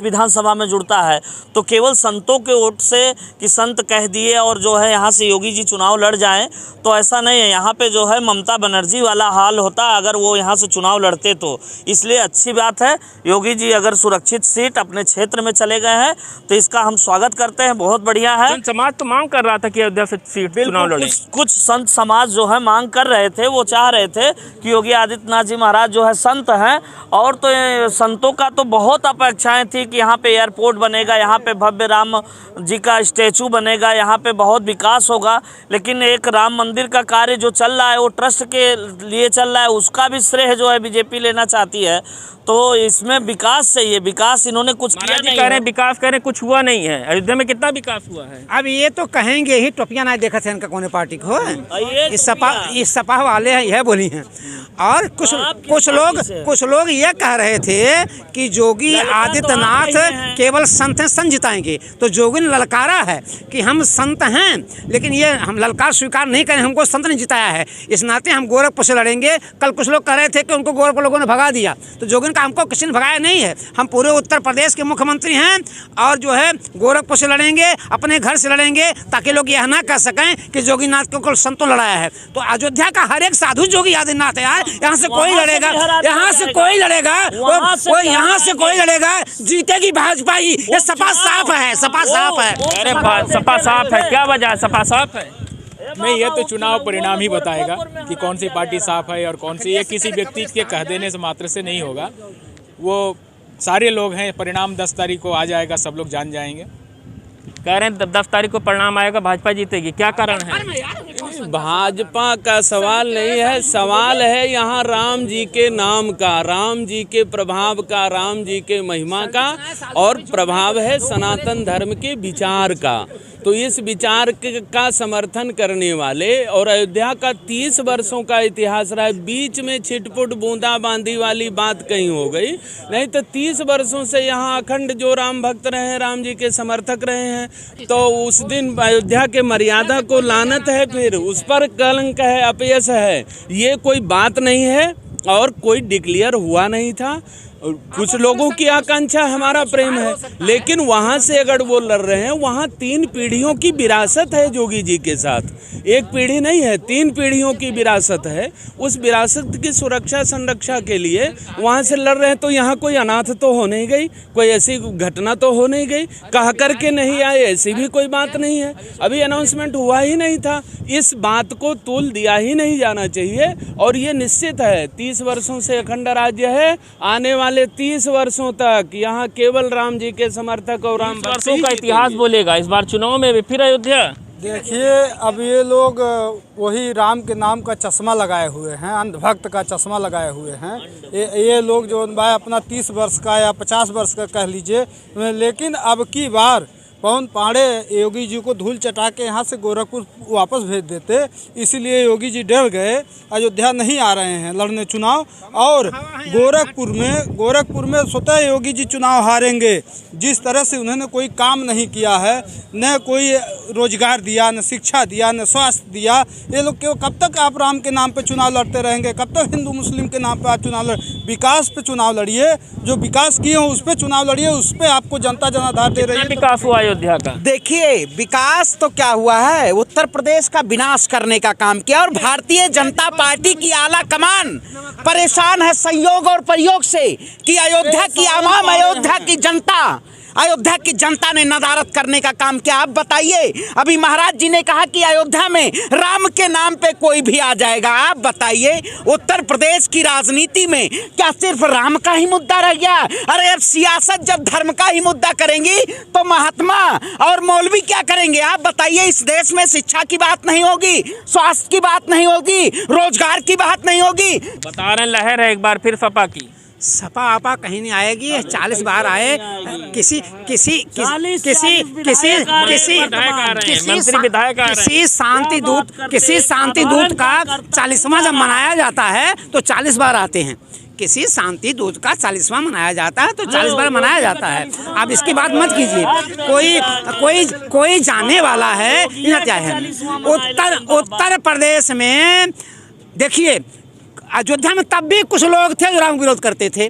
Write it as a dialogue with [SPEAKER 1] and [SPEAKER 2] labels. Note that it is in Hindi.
[SPEAKER 1] विधानसभा में जुड़ता है तो केवल संतों के वोट से कि संत कह दिए और जो है यहाँ से योगी जी चुनाव लड़ जाएं, तो ऐसा नहीं है। यहाँ पे जो है ममता बनर्जी वाला हाल होता अगर वो यहाँ से चुनाव लड़ते तो। इसलिए अच्छी बात है, योगी जी अगर सुरक्षित सीट अपने क्षेत्र में चले गए हैं तो इसका हम स्वागत करते हैं, बहुत बढ़िया है।
[SPEAKER 2] समाज तो मांग कर रहा था कि अयोध्या से सीट चुनाव लड़े।
[SPEAKER 1] कुछ संत समाज जो है मांग कर रहे थे, वो चाह रहे थे कि योगी आदित्यनाथ जी महाराज जो है संत हैं, और तो संतों का तो बहुत अपेक्षाएं थी कि यहाँ पे एयरपोर्ट बनेगा, यहाँ पे भव्य राम जी का स्टैचू बनेगा, यहाँ पे बहुत विकास होगा। लेकिन एक राम मंदिर का कार्य जो चल रहा है वो ट्रस्ट के लिए चल रहा है, उसका भी श्रेय जो है बीजेपी लेना चाहती है। तो इसमें विकास चाहिए, विकास इन्होंने कुछ किया नहीं।
[SPEAKER 2] कह रहे हैं विकास कह रहे हैं, कुछ हुआ नहीं है। अयोध्या में कितना विकास हुआ है?
[SPEAKER 3] अब ये तो कहेंगे ही, टोपियां ना देखा थे इनका कौन पार्टी को, इस सपा वाले हैं, यह बोली हैं। और कुछ लोग ये कह रहे थे कि योगी आदित्यनाथ केवल संत हैं, संत जिताएंगे। तो योगी ने ललकारा है कि हम संत हैं, लेकिन ये हम ललकार स्वीकार नहीं करें, हमको संत ने जिताया है, इस नाते हम गोरखपुर से लड़ेंगे। कल कुछ लोग कह रहे थे कि उनको गोरखपुर लोगों ने भगा दिया, तो योगी का हमको किसी ने भगाया नहीं है। हम पूरे उत्तर प्रदेश के मुख्यमंत्री हैं और जो है गोरखपुर से लड़ेंगे, अपने घर से लड़ेंगे, ताकि लोग यह ना कह सकें कि योगीनाथ को कुल संतों लड़ाया है। तो अयोध्या का हर एक साधु योगी आदित्यनाथ है यार। यहाँ से कोई लड़ेगा, यहाँ से कोई लड़ेगा, वो यहाँ से कोई लड़ेगा, जीतेगी भाजपा ही। ये सपा साफ है, सपा साफ है।
[SPEAKER 2] अरे सपा साफ है, क्या वजह है सपा साफ है?
[SPEAKER 4] नहीं, ये तो चुनाव परिणाम ही बताएगा कि कौन सी पार्टी साफ है और कौन सी। ये किसी व्यक्ति के कह देने से मात्र से नहीं होगा। वो सारे लोग हैं, परिणाम 10 तारीख को आ जाएगा, सब लोग जान जाएंगे।
[SPEAKER 2] कह रहे हैं 10 तारीख को परिणाम आएगा, भाजपा जीतेगी, क्या कारण है?
[SPEAKER 5] भाजपा का सवाल नहीं है, सवाल है यहाँ राम जी के नाम का, राम जी के प्रभाव का, राम जी के महिमा का, और प्रभाव है सनातन धर्म के विचार का। तो इस विचार का समर्थन करने वाले, और अयोध्या का 30 वर्षों का इतिहास रहा है, बीच में छिटपुट बूंदाबांदी वाली बात कहीं हो गई, नहीं तो 30 वर्षों से यहाँ अखंड जो राम भक्त रहे, राम जी के समर्थक रहे हैं, तो उस दिन अयोध्या के मर्यादा को लानत है, फिर उस पर कलंक है, अपयश है। ये कोई बात नहीं है और कोई डिक्लेयर हुआ नहीं था। कुछ लोगों की आकांक्षा हमारा प्रेम है, लेकिन वहाँ से अगर वो लड़ रहे हैं, वहाँ 3 पीढ़ियों की विरासत है योगी जी के साथ। एक पीढ़ी नहीं है, 3 पीढ़ियों की विरासत है। उस विरासत की सुरक्षा संरक्षा के लिए वहाँ से लड़ रहे हैं। तो यहाँ कोई अनाथ तो हो नहीं गई, कोई ऐसी घटना तो हो नहीं गई, कह करके नहीं आए, ऐसी भी कोई बात नहीं है। अभी अनाउंसमेंट हुआ ही नहीं था, इस बात को तूल दिया ही नहीं जाना चाहिए। और ये निश्चित है, 30 वर्षों से अखंड राज्य है, आने वाले 30 वर्षों तक यहाँ केवल राम जी के समर्थक और राम
[SPEAKER 2] वर्षों का इतिहास बोलेगा इस बार चुनाव में भी फिर अयोध्या।
[SPEAKER 6] देखिए, अब ये लोग वही राम के नाम का चश्मा लगाए हुए हैं, अंधभक्त का चश्मा लगाए हुए हैं। ये लोग जो अपना 30 वर्ष का या 50 वर्ष का कह लीजिए, लेकिन अब की बार पवन पांडे योगी जी को धूल चटा के यहाँ से गोरखपुर वापस भेज देते, इसीलिए योगी जी डर गए, अयोध्या नहीं आ रहे हैं लड़ने चुनाव। और गोरखपुर में स्वतः योगी जी चुनाव हारेंगे। जिस तरह से उन्होंने कोई काम नहीं किया है, न कोई रोजगार दिया, न शिक्षा दिया, न स्वास्थ्य दिया। ये लोग क्यों, कब तक आप राम के नाम पे चुनाव लड़ते रहेंगे? कब तक हिंदू मुस्लिम के नाम पे आप चुनाव विकास पे चुनाव लड़िए, जो विकास किए हो उस पर चुनाव लड़िए, उस पर आपको जनता जनाधार दे रही है।
[SPEAKER 2] विकास हुआ अयोध्या का?
[SPEAKER 3] देखिए, विकास तो क्या हुआ है, उत्तर प्रदेश का विनाश करने का काम किया। और भारतीय जनता पार्टी की आला कमान परेशान है संयोग और प्रयोग से कि अयोध्या की आवाम, अयोध्या की जनता ने नदारत करने का काम किया। आप बताइए, अभी महाराज जी ने कहा कि अयोध्या में राम के नाम पे कोई भी आ जाएगा। आप बताइए, उत्तर प्रदेश की राजनीति में क्या सिर्फ राम का ही मुद्दा रह गया? अरे अब सियासत जब धर्म का ही मुद्दा करेंगी तो महात्मा और मौलवी क्या करेंगे? आप बताइए, इस देश में शिक्षा की बात नहीं होगी, स्वास्थ्य की बात नहीं होगी, रोजगार की बात नहीं होगी।
[SPEAKER 2] बता रहे लहर है एक बार फिर सपा की।
[SPEAKER 3] सपा आपा कहीं नहीं आएगी, 40 बार आए, किसी शांति दूत का 40वां जब मनाया जाता है तो 40 बार आते हैं। किसी शांति दूत का 40वां मनाया जाता है तो 40 बार मनाया जाता है। आप इसकी बात मत कीजिए। कोई जाने वाला है, यहाँ क्या है? उत्तर प्रदेश में देखिए, अयोध्या में तब भी कुछ लोग थे जो राम विरोध करते थे।